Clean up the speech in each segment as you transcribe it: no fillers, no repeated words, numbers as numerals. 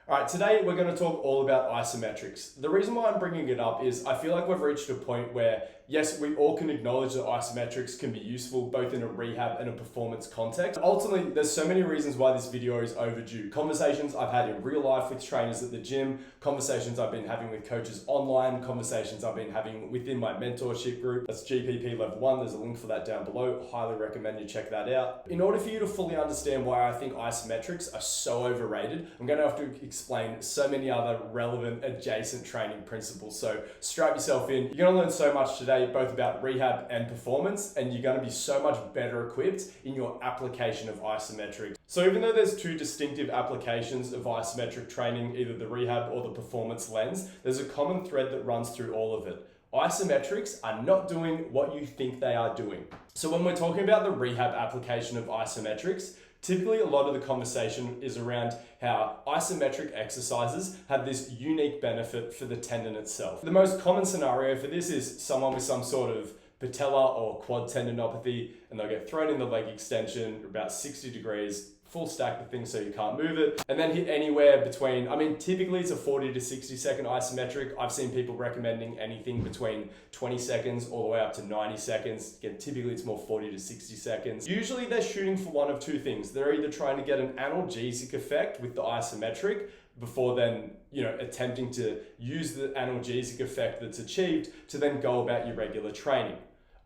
All right, today we're going to talk all about isometrics. The reason why I'm bringing it up is I feel like we've reached a point where, yes, we all can acknowledge that isometrics can be useful both in a rehab and a performance context. Ultimately, there's so many reasons why this video is overdue. Conversations I've had in real life with trainers at the gym, conversations I've been having with coaches online, conversations I've been having within my mentorship group. That's GPP Level 1. There's a link for that down below. Highly recommend you check that out. In order for you to fully understand why I think isometrics are so overrated, I'm going to have to explain so many other relevant adjacent training principles. So strap yourself in. You're going to learn so much today, both about rehab and performance, and you're going to be so much better equipped in your application of isometrics. So even though there's two distinctive applications of isometric training, either the rehab or the performance lens, there's a common thread that runs through all of it. Isometrics are not doing what you think they are doing. So when we're talking about the rehab application of isometrics, typically a lot of the conversation is around how isometric exercises have this unique benefit for the tendon itself. The most common scenario for this is someone with some sort of patella or quad tendinopathy, and they'll get thrown in the leg extension about 60 degrees, full stack the thing so you can't move it, and then hit anywhere between, typically it's a 40 to 60 second isometric. I've seen people recommending anything between 20 seconds all the way up to 90 seconds. Again, typically it's more 40 to 60 seconds. Usually they're shooting for one of two things. They're either trying to get an analgesic effect with the isometric before then, attempting to use the analgesic effect that's achieved to then go about your regular training.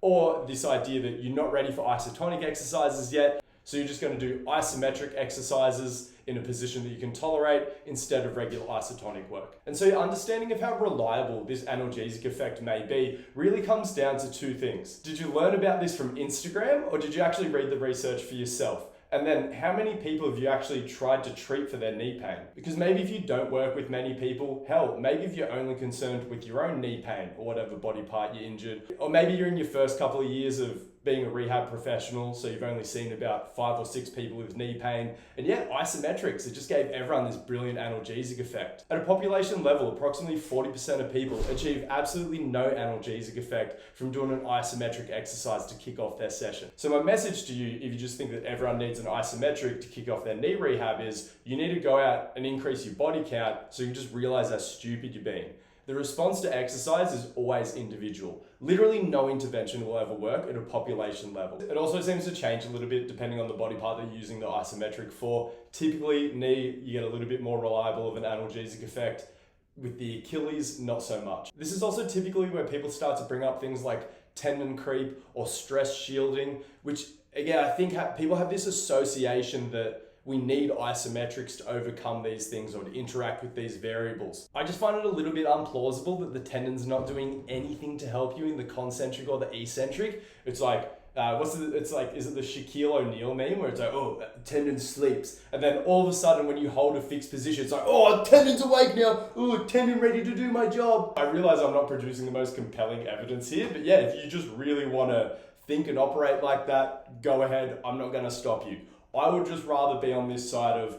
Or this idea that you're not ready for isotonic exercises yet, so you're just going to do isometric exercises in a position that you can tolerate instead of regular isotonic work. And so your understanding of how reliable this analgesic effect may be really comes down to two things. Did you learn about this from Instagram, or did you actually read the research for yourself? And then how many people have you actually tried to treat for their knee pain? Because maybe if you don't work with many people, hell, maybe if you're only concerned with your own knee pain or whatever body part you're injured, or maybe you're in your first couple of years of being a rehab professional, so you've only seen about 5 or 6 people with knee pain. And yeah, isometrics, it just gave everyone this brilliant analgesic effect. At a population level, approximately 40% of people achieve absolutely no analgesic effect from doing an isometric exercise to kick off their session. So my message to you, if you just think that everyone needs an isometric to kick off their knee rehab, is you need to go out and increase your body count so you can just realize how stupid you're being. The response to exercise is always individual. Literally no intervention will ever work at a population level. It also seems to change a little bit depending on the body part that you're using the isometric for. Typically, knee, you get a little bit more reliable of an analgesic effect. With the Achilles, not so much. This is also typically where people start to bring up things like tendon creep or stress shielding, which again, I think people have this association that we need isometrics to overcome these things or to interact with these variables. I just find it a little bit unplausible that the tendon's not doing anything to help you in the concentric or the eccentric. It's like, is it the Shaquille O'Neal meme where it's like, oh, tendon sleeps. And then all of a sudden when you hold a fixed position, it's like, oh, tendon's awake now. Oh, tendon ready to do my job. I realize I'm not producing the most compelling evidence here, but yeah, if you just really want to think and operate like that, go ahead. I'm not going to stop you. I would just rather be on this side of,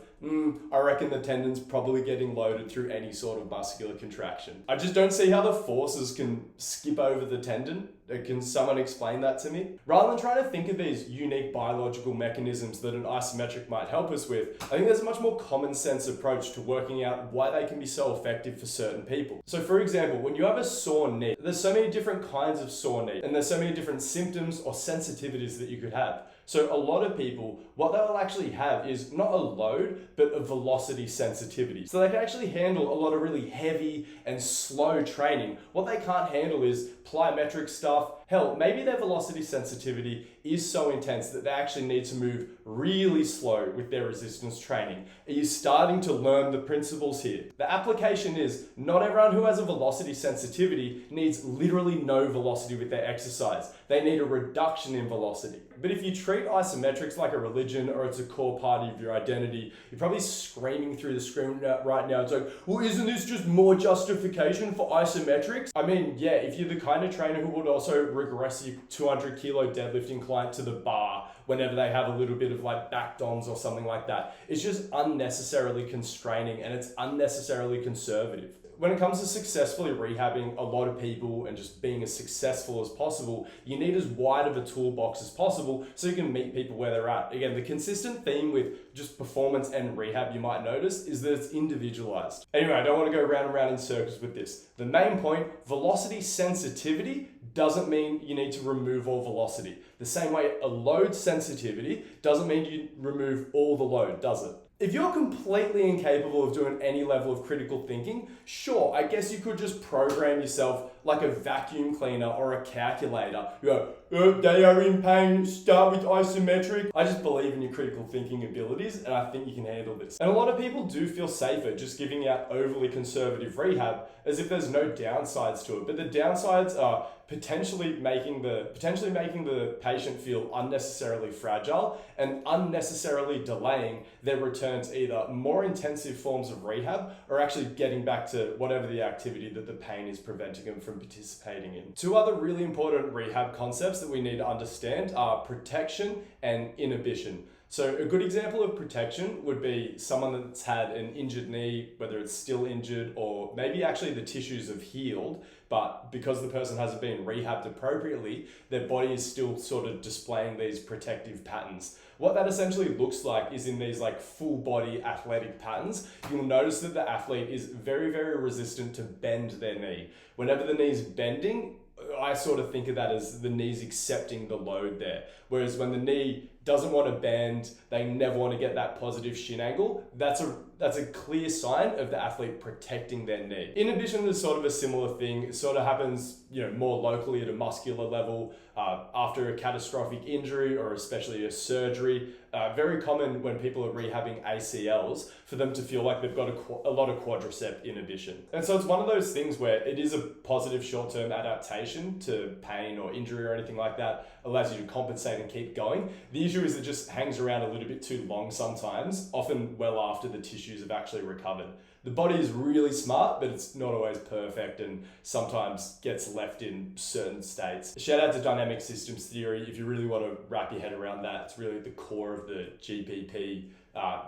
I reckon the tendon's probably getting loaded through any sort of muscular contraction. I just don't see how the forces can skip over the tendon. Can someone explain that to me? Rather than trying to think of these unique biological mechanisms that an isometric might help us with, I think there's a much more common sense approach to working out why they can be so effective for certain people. So for example, when you have a sore knee, there's so many different kinds of sore knee, and there's so many different symptoms or sensitivities that you could have. So a lot of people, what they'll actually have is not a load, but a velocity sensitivity. So they can actually handle a lot of really heavy and slow training. What they can't handle is plyometric stuff. Hell, maybe their velocity sensitivity is so intense that they actually need to move really slow with their resistance training. Are you starting to learn the principles here? The application is not everyone who has a velocity sensitivity needs literally no velocity with their exercise. They need a reduction in velocity. But if you treat isometrics like a religion or it's a core part of your identity, you're probably screaming through the screen right now. It's like, well, isn't this just more justification for isometrics? Yeah, if you're the kind of trainer who would also regress your 200 kilo deadlifting client to the bar whenever they have a little bit of like back DOMs or something like that, it's just unnecessarily constraining and it's unnecessarily conservative. when it comes to successfully rehabbing a lot of people and just being as successful as possible, you need as wide of a toolbox as possible so you can meet people where they're at. Again, the consistent theme with just performance and rehab you might notice is that it's individualized. Anyway, I don't want to go round and round in circles with this. The main point, velocity sensitivity doesn't mean you need to remove all velocity. The same way a load sensitivity doesn't mean you remove all the load, does it? If you're completely incapable of doing any level of critical thinking, sure, I guess you could just program yourself like a vacuum cleaner or a calculator. You go, they are in pain, start with isometric. I just believe in your critical thinking abilities and I think you can handle this. And a lot of people do feel safer just giving out overly conservative rehab as if there's no downsides to it. But the downsides are potentially making the patient feel unnecessarily fragile and unnecessarily delaying their return to either more intensive forms of rehab or actually getting back to whatever the activity that the pain is preventing them from participating in. Two other really important rehab concepts that we need to understand are protection and inhibition. So a good example of protection would be someone that's had an injured knee, whether it's still injured or maybe actually the tissues have healed, but because the person hasn't been rehabbed appropriately, their body is still sort of displaying these protective patterns. What that essentially looks like is in these like full body athletic patterns, you'll notice that the athlete is very, very resistant to bend their knee. Whenever the knee's bending, I sort of think of that as the knee's accepting the load there. Whereas when the knee doesn't want to bend, they never want to get that positive shin angle, that's a clear sign of the athlete protecting their knee. Inhibition is sort of a similar thing. It sort of happens, more locally at a muscular level after a catastrophic injury or especially a surgery. Very common when people are rehabbing ACLs for them to feel like they've got a lot of quadricep inhibition. And so it's one of those things where it is a positive short-term adaptation to pain or injury or anything like that, allows you to compensate and keep going. The issue is it just hangs around a little bit too long sometimes, often well after the tissues have actually recovered. The body is really smart, but it's not always perfect and sometimes gets left in certain states. Shout out to dynamic systems theory. If you really want to wrap your head around that, it's really the core of the GPP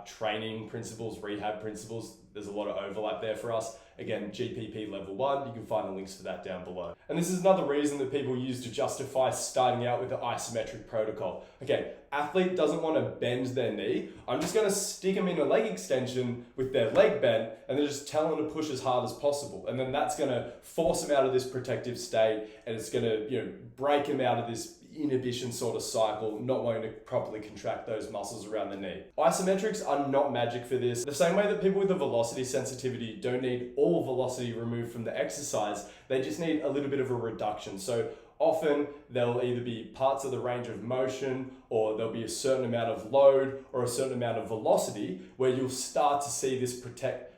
training principles, rehab principles. There's a lot of overlap there for us. Again, GPP level 1, you can find the links for that down below. And this is another reason that people use to justify starting out with the isometric protocol. Okay, athlete doesn't want to bend their knee. I'm just going to stick them in a leg extension with their leg bent and then just tell them to push as hard as possible. And then that's going to force them out of this protective state and it's going to break them out of this inhibition sort of cycle, not wanting to properly contract those muscles around the knee. Isometrics are not magic for this. The same way that people with a velocity sensitivity don't need all velocity removed from the exercise, they just need a little bit of a reduction. So often there'll either be parts of the range of motion or there'll be a certain amount of load or a certain amount of velocity where you'll start to see these protective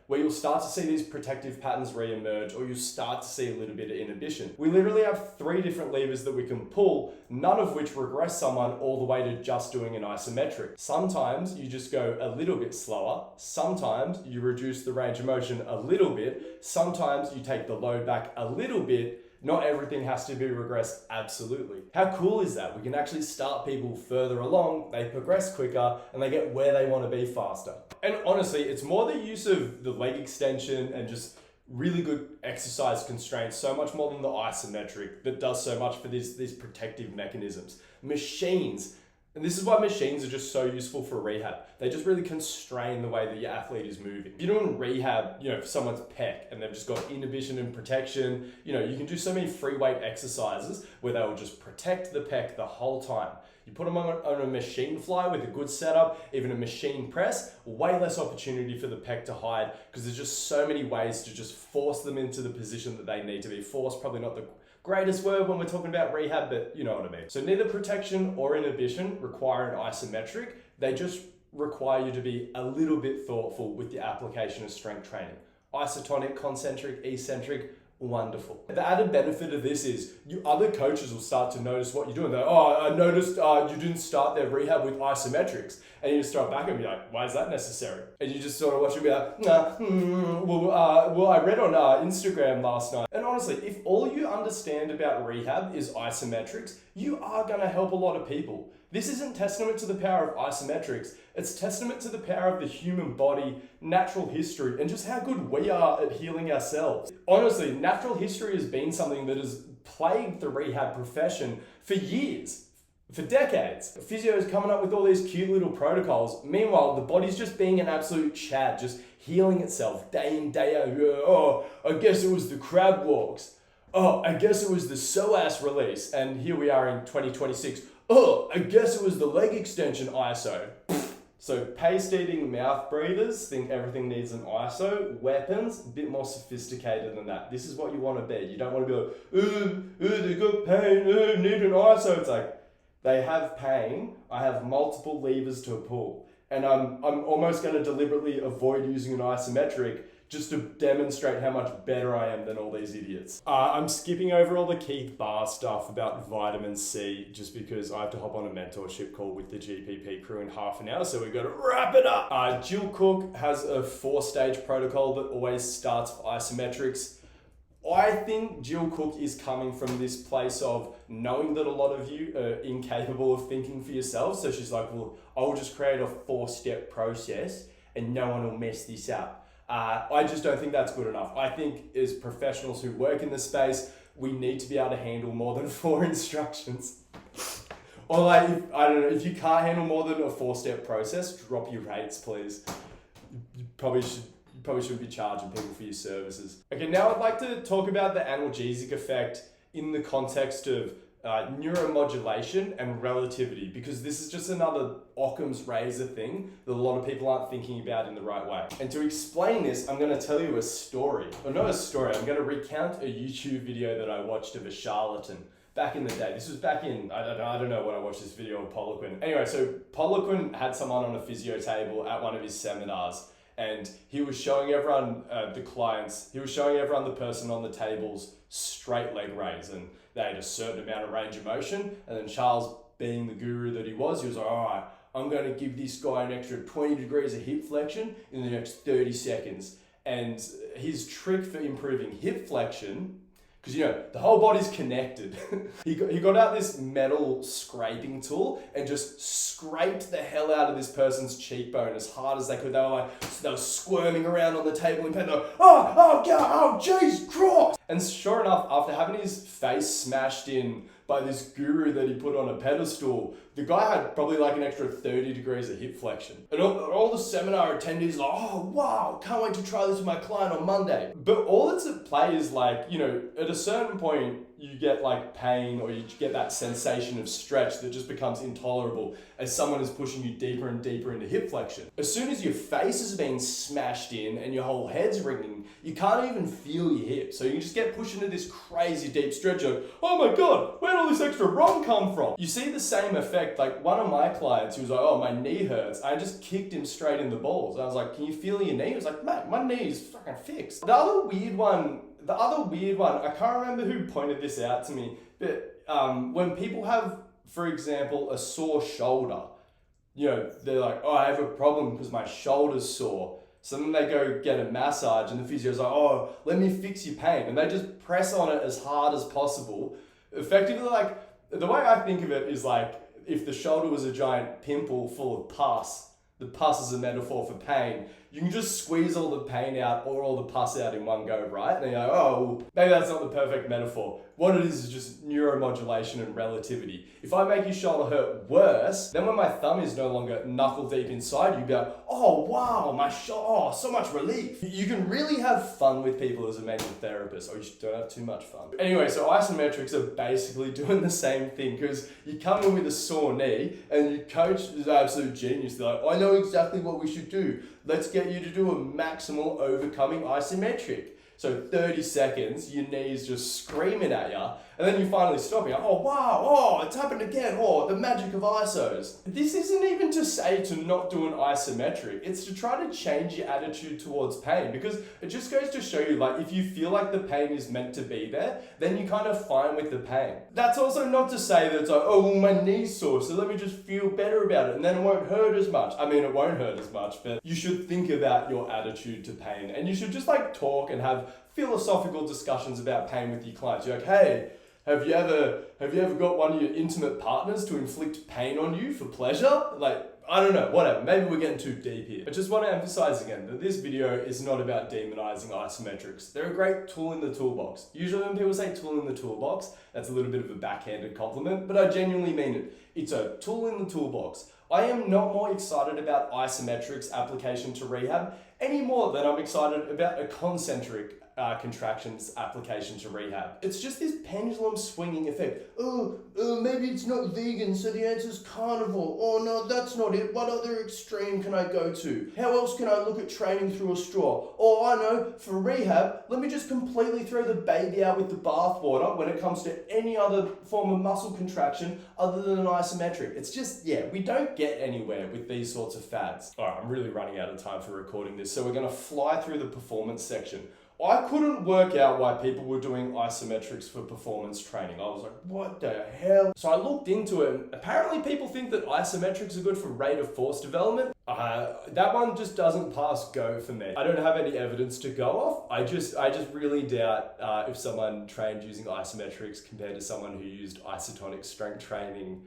patterns re-emerge, or you start to see a little bit of inhibition. We literally have 3 different levers that we can pull, none of which regress someone all the way to just doing an isometric. Sometimes you just go a little bit slower, sometimes you reduce the range of motion a little bit, sometimes you take the load back a little bit. Not everything has to be regressed absolutely. How cool is that? We can actually start people further along, they progress quicker, and they get where they want to be faster. And honestly, it's more the use of the leg extension and just really good exercise constraints, so much more than the isometric, that does so much for these protective mechanisms. Machines. And this is why machines are just so useful for rehab. They just really constrain the way that your athlete is moving. If you're doing rehab, for someone's pec and they've just got inhibition and protection, you can do so many free weight exercises where they will just protect the pec the whole time. You put them on a machine fly with a good setup, even a machine press, way less opportunity for the pec to hide because there's just so many ways to just force them into the position that they need to be forced. Probably not the greatest word when we're talking about rehab, but you know what I mean. So neither protection or inhibition require an isometric. They just require you to be a little bit thoughtful with the application of strength training. Isotonic, concentric, eccentric, wonderful. The added benefit of this is other coaches will start to notice what you're doing. They're, I noticed you didn't start their rehab with isometrics. And you just start back and be like, why is that necessary? And you just sort of watch it and be like, well, I read on Instagram last night. And honestly, if all you understand about rehab is isometrics, you are going to help a lot of people. This isn't testament to the power of isometrics, it's testament to the power of the human body, natural history, and just how good we are at healing ourselves. Honestly, natural history has been something that has plagued the rehab profession for years, for decades. Physio is coming up with all these cute little protocols. Meanwhile, the body's just being an absolute chad, just healing itself day in, day out. Oh, I guess it was the crab walks. Oh, I guess it was the psoas release. And here we are in 2026. Oh, I guess it was the leg extension ISO. So paste-eating mouth breathers think everything needs an ISO. Weapons, a bit more sophisticated than that. This is what you want to be. You don't want to be like, they got pain, need an ISO. It's like, they have pain, I have multiple levers to pull. And I'm almost going to deliberately avoid using an isometric just to demonstrate how much better I am than all these idiots. I'm skipping over all the Keith Barr stuff about vitamin C just because I have to hop on a mentorship call with the GPP crew in half an hour, so we've got to wrap it up. Jill Cook has a 4-stage protocol that always starts for isometrics. I think Jill Cook is coming from this place of knowing that a lot of you are incapable of thinking for yourselves. So she's like, well, I'll just create a 4-step process and no one will mess this up. I just don't think that's good enough. I think as professionals who work in the space, we need to be able to handle more than 4 instructions. Or like, I don't know, if you can't handle more than a 4-step process, drop your rates, please. You probably shouldn't be charging people for your services. Okay, now I'd like to talk about the analgesic effect in the context of neuromodulation and relativity, because this is just another Occam's razor thing that a lot of people aren't thinking about in the right way. And to explain this, I'm going to tell you a story. Or not a story, I'm going to recount a YouTube video that I watched of a charlatan back in the day. This was back in, I don't know when I watched this video of Poliquin. Anyway, so Poliquin had someone on a physio table at one of his seminars, and he was showing everyone, the person on the table's straight leg raise, and they had a certain amount of range of motion. And then Charles, being the guru that he was like, all right, I'm going to give this guy an extra 20 degrees of hip flexion in the next 30 seconds. And his trick for improving hip flexion, because the whole body's connected. he got out this metal scraping tool and just scraped the hell out of this person's cheekbone as hard as they could. They were squirming around on the table in pain. They were, oh God, oh jeez, Christ! And sure enough, after having his face smashed in by this guru that he put on a pedestal, the guy had probably like an extra 30 degrees of hip flexion. And all the seminar attendees are like, oh wow, can't wait to try this with my client on Monday. But all that's at play is like, at a certain point, you get like pain, or you get that sensation of stretch that just becomes intolerable as someone is pushing you deeper and deeper into hip flexion. As soon as your face is being smashed in and your whole head's ringing, you can't even feel your hips. So you just get pushed into this crazy deep stretch of, oh my God, where'd all this extra ROM come from? You see the same effect. Like one of my clients, he was like, oh, my knee hurts. I just kicked him straight in the balls. I was like, can you feel your knee? He was like, mate, my knee is fucking fixed. The other weird one, I can't remember who pointed this out to me, but when people have, for example, a sore shoulder, they're like, oh, I have a problem because my shoulder's sore. So then they go get a massage and the physio's like, oh, let me fix your pain. And they just press on it as hard as possible. Effectively, like, the way I think of it is like, if the shoulder was a giant pimple full of pus, the pus is a metaphor for pain. You can just squeeze all the pain out or all the pus out in one go, right? And you're like, oh, well, maybe that's not the perfect metaphor. What it is just neuromodulation and relativity. If I make your shoulder hurt worse, then when my thumb is no longer knuckle deep inside, you'd be like, oh wow, my shoulder, so much relief. You can really have fun with people as a manual therapist, or you just don't have too much fun. Anyway, so isometrics are basically doing the same thing, because you come in with a sore knee and your coach is an absolute genius. They're like, I know exactly what we should do. Let's get you to do a maximal overcoming isometric. So 30 seconds, your knee's just screaming at you, and then you finally stop. You're like, oh wow, oh, it's happened again, oh, the magic of ISOs. This isn't even to say to not do an isometric, it's to try to change your attitude towards pain, because it just goes to show you, like, if you feel like the pain is meant to be there, then you're kind of fine with the pain. That's also not to say that it's like, oh, well, my knee's sore, so let me just feel better about it, and then it won't hurt as much. I mean, it won't hurt as much, but you should think about your attitude to pain, and you should just like talk and have philosophical discussions about pain with your clients. You're like, hey, Have you ever got one of your intimate partners to inflict pain on you for pleasure? Like, I don't know, whatever. Maybe we're getting too deep here. I just want to emphasize again that this video is not about demonizing isometrics. They're a great tool in the toolbox. Usually when people say tool in the toolbox, that's a little bit of a backhanded compliment, but I genuinely mean it. It's a tool in the toolbox. I am not more excited about isometrics application to rehab any more than I'm excited about a concentric contractions application to rehab. It's just this pendulum swinging effect. Maybe it's not vegan, so the answer's carnivore. Oh no, that's not it. What other extreme can I go to? How else can I look at training through a straw? Oh, I know, for rehab, let me just completely throw the baby out with the bathwater when it comes to any other form of muscle contraction other than an isometric. It's just, yeah, we don't get anywhere with these sorts of fads. All right, I'm really running out of time for recording this, so we're gonna fly through the performance section. I couldn't work out why people were doing isometrics for performance training. I was like, what the hell? So I looked into it, and apparently people think that isometrics are good for rate of force development. That one just doesn't pass go for me. I don't have any evidence to go off. I just really doubt if someone trained using isometrics compared to someone who used isotonic strength training,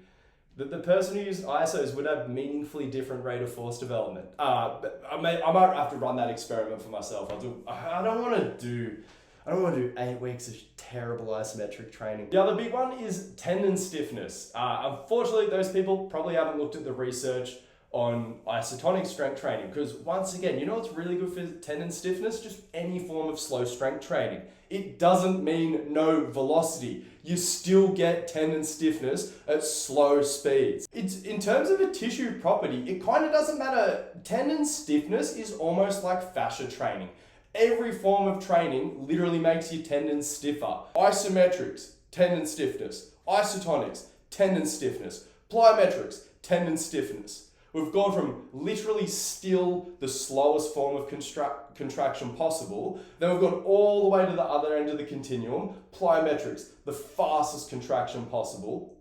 that the person who used ISOs would have meaningfully different rate of force development. But I might have to run that experiment for myself. I don't want to do 8 weeks of terrible isometric training. The other big one is tendon stiffness. Unfortunately, those people probably haven't looked at the research on isotonic strength training, because once again, you know what's really good for tendon stiffness? Just any form of slow strength training. It doesn't mean no velocity. You still get tendon stiffness at slow speeds. It's in terms of a tissue property, it kind of doesn't matter. Tendon stiffness is almost like fascia training. Every form of training literally makes your tendons stiffer. Isometrics, tendon stiffness. Isotonics, tendon stiffness. Plyometrics, tendon stiffness. We've gone from literally still the slowest form of contraction possible, then we've gone all the way to the other end of the continuum, plyometrics, the fastest contraction possible.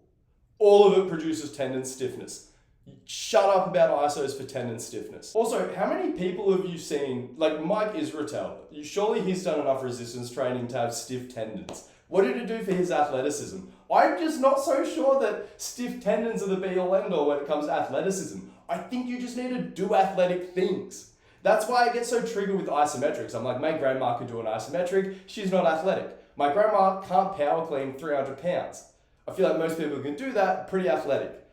All of it produces tendon stiffness. Shut up about ISOs for tendon stiffness. Also, how many people have you seen, like Mike Israetel, surely he's done enough resistance training to have stiff tendons. What did it do for his athleticism? I'm just not so sure that stiff tendons are the be-all end-all when it comes to athleticism. I think you just need to do athletic things. That's why I get so triggered with isometrics. I'm like, my grandma could do an isometric, she's not athletic. My grandma can't power clean 300 pounds. I feel like most people who can do that, pretty athletic.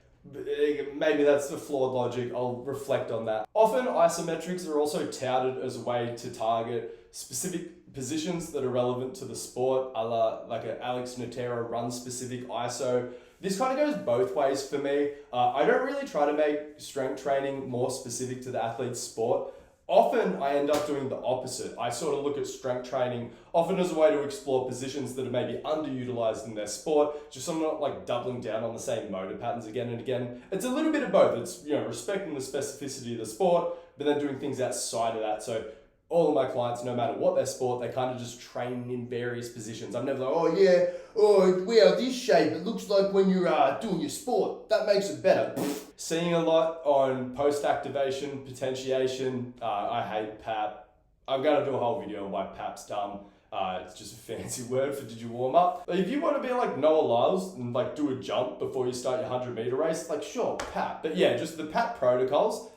Maybe that's the flawed logic, I'll reflect on that. Often isometrics are also touted as a way to target specific positions that are relevant to the sport, a la like an Alex Notero run specific ISO. This kind of goes both ways for me. I don't really try to make strength training more specific to the athlete's sport. Often I end up doing the opposite. I sort of look at strength training often as a way to explore positions that are maybe underutilized in their sport, just so I'm not like doubling down on the same motor patterns again and again. It's a little bit of both. It's, you know, respecting the specificity of the sport, but then doing things outside of that. So all of my clients, no matter what their sport, they kind of just train in various positions. I'm never like, we have this shape. It looks like when you're doing your sport. That makes it better. Seeing a lot on post-activation, potentiation. I hate PAP. I'm going to do a whole video on why PAP's dumb. It's just a fancy word for did you warm up? If you want to be like Noah Lyles and like do a jump before you start your 100-meter race, like sure, PAP. But yeah, just the PAP protocols,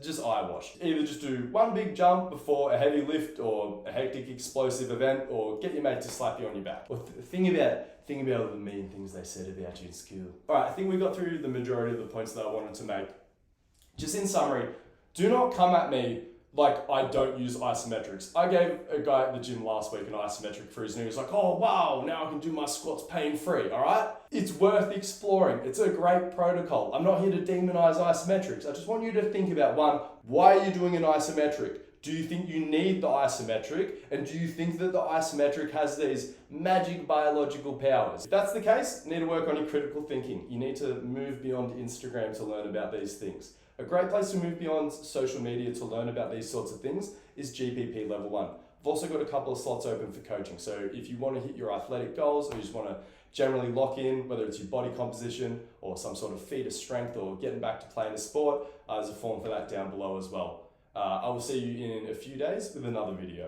just eyewash. Either just do one big jump before a heavy lift or a hectic explosive event, or get your mate to slap you on your back. Or think about all the mean things they said about you in school. All right, I think we got through the majority of the points that I wanted to make. Just in summary, do not come at me like I don't use isometrics. I gave a guy at the gym last week an isometric for his knee. He's like, oh wow, now I can do my squats pain-free, all right? It's worth exploring. It's a great protocol. I'm not here to demonize isometrics. I just want you to think about, one, why are you doing an isometric? Do you think you need the isometric? And do you think that the isometric has these magic biological powers? If that's the case, you need to work on your critical thinking. You need to move beyond Instagram to learn about these things. A great place to move beyond social media to learn about these sorts of things is GPP Level 1. I've also got a couple of slots open for coaching. So if you want to hit your athletic goals, or you just want to generally lock in, whether it's your body composition or some sort of feat of strength or getting back to playing a sport, there's a form for that down below as well. I will see you in a few days with another video.